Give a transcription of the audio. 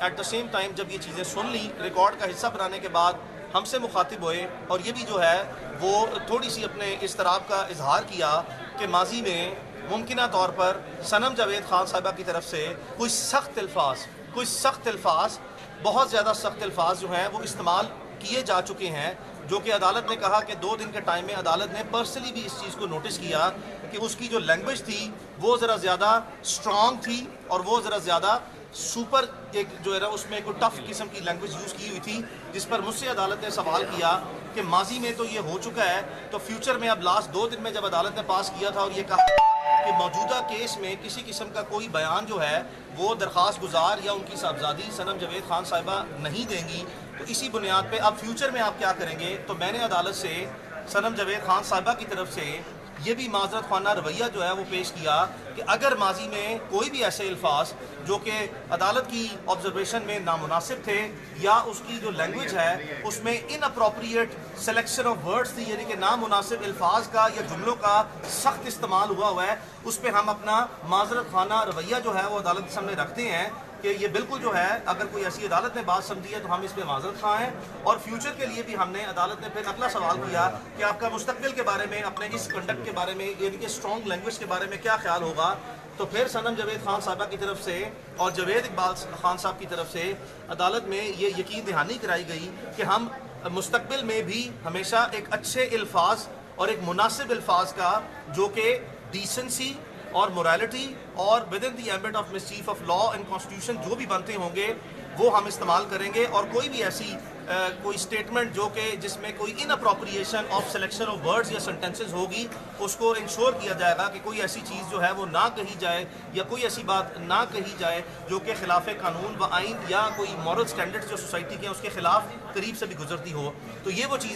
At the same time جب یہ چیزیں سن لی ریکارڈ کا حصہ بنانے کے بعد ہم سے مخاطب ہوئے اور یہ بھی جو ہے وہ تھوڑی سی اپنے اضطراب کا اظہار کیا کہ ماضی میں ممکنہ طور پر صنم جاوید خان صاحبہ کی طرف سے کوئی سخت الفاظ بہت زیادہ سخت الفاظ جو ہیں وہ استعمال کیے جا چکے ہیں، جو کہ عدالت نے کہا کہ 2 دن کے ٹائم میں عدالت نے پرسنلی بھی اس چیز کو نوٹس کیا کہ اس کی جو لینگویج تھی وہ ذرا زیادہ اسٹرانگ تھی اور وہ ذرا زیادہ سپر ایک جو ہے نا اس میں کوئی ٹف قسم کی لینگویج یوز کی ہوئی تھی، جس پر مجھ سے عدالت نے سوال کیا کہ ماضی میں تو یہ ہو چکا ہے، تو فیوچر میں اب لاسٹ 2 دن میں جب عدالت نے پاس کیا تھا اور یہ کہا کہ موجودہ کیس میں کسی قسم کا کوئی بیان جو ہے وہ درخواست گزار یا ان کی صاحبزادی صنم جاوید خان صاحبہ نہیں دیں گی، تو اسی بنیاد پہ اب فیوچر میں آپ کیا کریں گے؟ تو میں نے عدالت سے صنم جاوید خان صاحبہ کی طرف سے یہ بھی معذرت خوانا رویہ جو ہے وہ پیش کیا کہ اگر ماضی میں کوئی بھی ایسے الفاظ جو کہ عدالت کی آبزرویشن میں نامناسب تھے یا اس کی جو لینگویج ہے اس میں ان اپروپریٹ سلیکشن آف ورڈز تھی، یعنی کہ نامناسب الفاظ کا یا جملوں کا سخت استعمال ہوا ہے، اس پہ ہم اپنا معذرت خوانا رویہ جو ہے وہ عدالت کے سامنے رکھتے ہیں کہ یہ بالکل جو ہے اگر کوئی ایسی عدالت نے بات سمجھی ہے تو ہم اس پہ معذرت خواہ ہیں۔ اور فیوچر کے لیے بھی ہم نے عدالت نے پھر اگلا سوال کیا کہ آپ کا مستقبل کے بارے میں اپنے اس کنڈکٹ کے بارے میں یعنی کہ اسٹرانگ لینگویج کے بارے میں کیا خیال ہوگا؟ تو پھر صنم جاوید خان صاحبہ کی طرف سے اور جاوید اقبال خان صاحب کی طرف سے عدالت میں یہ یقین دہانی کرائی گئی کہ ہم مستقبل میں بھی ہمیشہ ایک اچھے الفاظ اور ایک مناسب الفاظ کا جو کہ ڈیسنسی اور مورالٹی اور with in the ambit of mischief of law and constitution جو بھی بنتے ہوں گے وہ ہم استعمال کریں گے، اور کوئی بھی ایسی کوئی اسٹیٹمنٹ جو کہ جس میں کوئی inappropriation of selection of words یا سینٹنسز ہوگی اس کو انشور کیا جائے گا کہ کوئی ایسی چیز جو ہے وہ نہ کہی جائے یا کوئی ایسی بات نہ کہی جائے جو کہ خلاف قانون و آئین یا کوئی مورل سٹینڈرڈز جو سوسائٹی کے ہیں اس کے خلاف قریب سے بھی گزرتی ہو۔ تو یہ وہ چیز